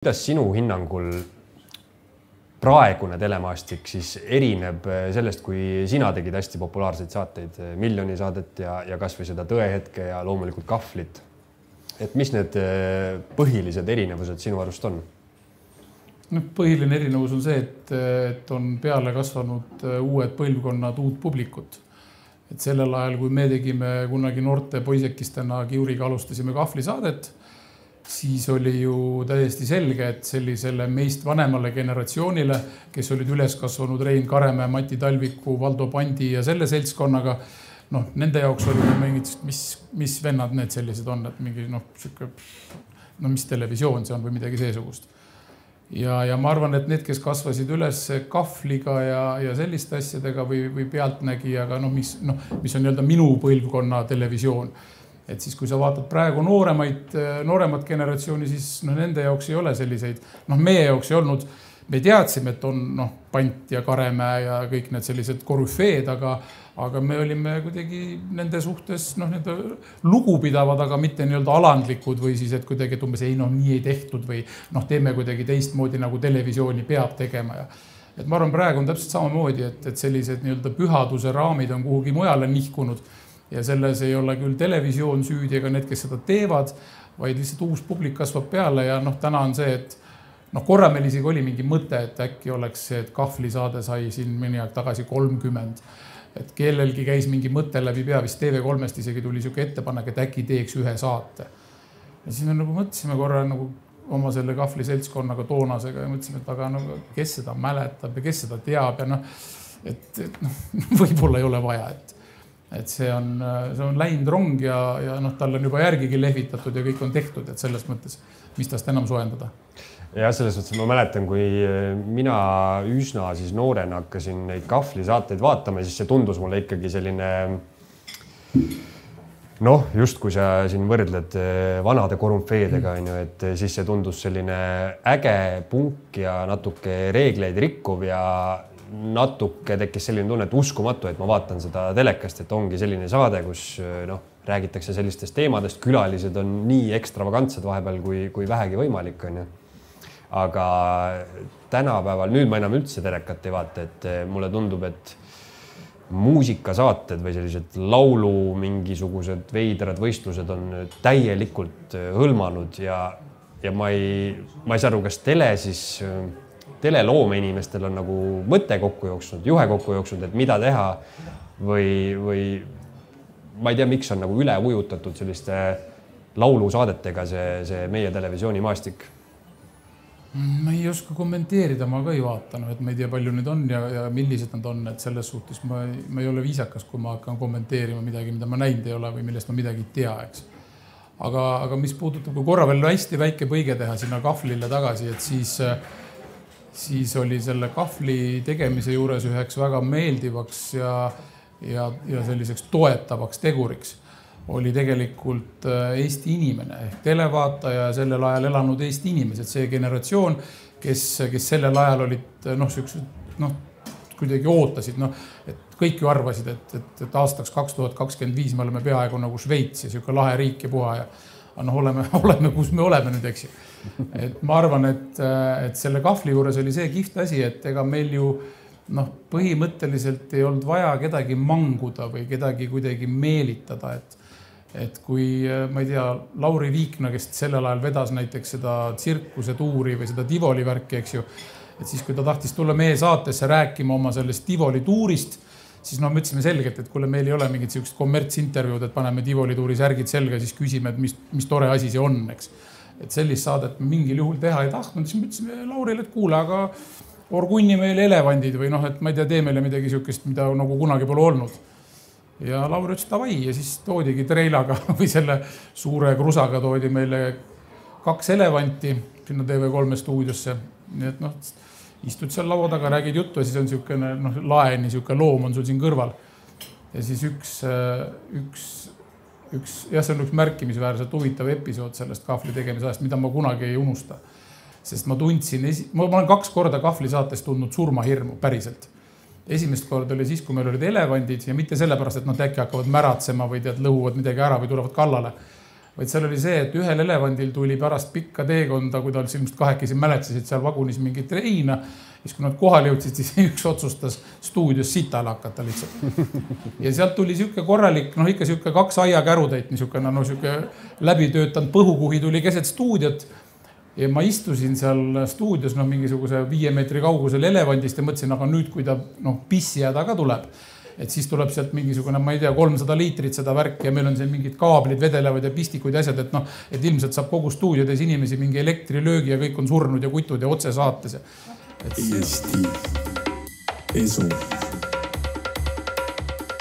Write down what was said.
Kuidas sinu hinnangul praegune telemaastik siis erineb sellest, kui sina tegid hästi populaarseid saateid, Miljoni saadet ja kas või seda Tõehetke ja loomulikult Kahvlit? Et mis need põhilised erinevused sinu arust on? Põhiline erinevus on see, et on peale kasvanud uued põlvkonnad, uut publikut. Et sellel ajal, kui me tegime kunagi noorte poisekistena Kiuriga alustasime Kahvli saadet, siis oli ju täiesti selge, et sellisele meist vanemale generatsioonile, kes olid üles kasvanud Rein Karemäe, Mati Talviku, Valdo Pandi ja selle seltskonnaga, nende jaoks oli mingid, mis vennad need sellised on, et mingi, mis televisioon see on või midagi seesugust. Ja ma arvan, et need, kes kasvasid üles Kahvliga ja selliste asjadega või pealtnägijaga, mis on nii-öelda minu põlvkonna televisioon. Et siis, kui sa vaatad praegu nooremat generatsiooni, siis nende jaoks ei ole selliseid. Meie jaoks ei olnud, me teadsime, et on Pant ja Karemäe ja kõik need sellised korüfeed, aga me olime kuidagi nende suhtes lugupidavad, aga mitte nii-öelda alandlikud või siis, et kuidagi, et umbes nii ei tehtud või teeme kuidagi teistmoodi nagu televisiooni peab tegema. Et ma arvan, praegu on täpselt samamoodi, et sellised nii-öelda pühaduse raamid on kuhugi mujale nihkunud. Ja selles ei ole küll televisioon süüdi ega need, kes seda teevad, vaid lihtsalt uus publik kasvab peale ja täna on see, et korra meil isegi oli mingi mõte, et äkki oleks see, et Kahvli saade sai siin mõni aeg tagasi 30. Et kellelgi käis mingi mõte läbi pea, vist TV3-st isegi tuli siuke ettepanek, et äkki teeks ühe saate. Ja siis me mõtlesime korra oma selle Kahvli seltskonnaga toonasega ja mõtlesime, et aga kes seda mäletab ja kes seda teab ja et võib-olla ei ole vaja, et see on läinud rong ja tal on juba järgigi lehvitatud ja kõik on tehtud, et selles mõttes, mis tast enam soojendada. Ja selles mõttes ma mäletan, kui mina üsna siis noorena hakkasin neid Kahvli saateid vaatama, siis see tundus mulle ikkagi selline, just kui sa siin võrdled vanade korüfeedega, et siis see tundus selline äge punk ja natuke reegleid rikkuv ja natuke tekkis selline tunne, et uskumatu, et ma vaatan seda telekast, et ongi selline saade, kus räägitakse sellistest teemadest, külalised on nii ekstravagantsed vahepeal, kui vähegi võimalik on. Aga tänapäeval, nüüd ma enam üldse telekat ei vaata, et mulle tundub, et muusikasaated või sellised laulu mingisugused veidrad võistlused on täielikult hõlmanud ja ma ei saa aru, kas teleloome inimestel on nagu mõte kokku jooksnud, juhe kokku jooksnud, et mida teha või ma ei tea, miks on nagu üle ujutatud selliste laulusaadetega see meie televisioonimaastik. Ma ei oska kommenteerida, ma ka ei vaatanud, et ma ei tea, palju need on ja millised nad on, et selles suhtes ma ei ole viisakas, kui ma hakkan kommenteerima midagi, mida ma näinud ei ole või millest ma midagi ei tea, eks. Aga mis puudutab, kui korra veel hästi väike põige teha sinna Kahvlile tagasi, et siis oli selle Kahvli tegemise juures üheks väga meeldivaks ja selliseks toetavaks teguriks oli tegelikult Eesti inimene ehk televaataja ja sellel ajal elanud Eesti inimesed, see generatsioon, kes sellel ajal olid kuidagi ootasid, et kõik ju arvasid, et aastaks 2025 me oleme peaaegu nagu Šveits ja siuke lahe riik ja puha ja oleme, kus me oleme nüüd, eks ju. Et ma arvan, et selle Kahvli juures oli see kihvt asi, et ega meil ju põhimõtteliselt ei olnud vaja kedagi manguda või kedagi kuidagi meelitada, et kui, ma ei tea, Lauri Viikna, kes sellel ajal vedas näiteks seda tsirkuse tuuri või seda Tivoli värki, eks ju, et siis kui ta tahtis tulla meie saatesse rääkima oma sellest Tivoli tuurist, siis me ütlesime selgelt, et kuule, meil ei ole mingit sellist kommertsintervjuud, et paneme Tivoli tuuri särgid selga ja siis küsime, et mis tore asi see on, eks. Et sellist saadet mingil juhul teha ei tahtnud, siis me ütlesime Laurile, et kuule, aga orgunni meile elevandid või et ma ei tea, tee meile midagi siukest, mida nagu kunagi pole olnud. Ja Lauri ütles davai ja siis toodigi treilaga või selle suure krusaga toodi meile 2 elevanti sinna TV3 stuudiosse. Nii et istud seal laua taga, räägid juttu ja siis on siukene laeni, siuke loom on sul siin kõrval. Ja siis see on üks märkimisväärselt huvitav episood sellest Kahvli tegemise ajast, mida ma kunagi ei unusta. Sest ma tundsin, ma olen 2 korda Kahvli saates tundnud surmahirmu päriselt. Esimest korda oli siis, kui meil olid elevandid ja mitte sellepärast, et nad äkki hakkavad märatsema või lõhuvad midagi ära või tulevad kallale, vaid seal oli see, et ühel elevandil tuli pärast pikka teekonda, kui ta ilmselt kahekesi mäletasid seal vagunis mingit reina, siis kui nad kohale jõudsid, siis üks otsustas stuudios sitale hakata lihtsalt. Ja sealt tuli siuke korralik, ikka siuke 2 aiakärutäit, siuke läbitöötanud põhukuhi tuli keset stuudiot. Ja ma istusin seal stuudios mingisuguse 5 meetri kaugusel elevandist ja mõtlesin, aga nüüd, kui ta pissijäda ka tuleb, et siis tuleb sealt mingisugune, ma ei tea, 300 liitrit seda värki ja meil on siin mingid kaablid vedelevad ja pistikuid ja asjad, et ilmselt saab kogu stuudiodes inimesi mingi elektrilöögi ja kõik on surnud ja kutud ja otse saates. Eesti esu.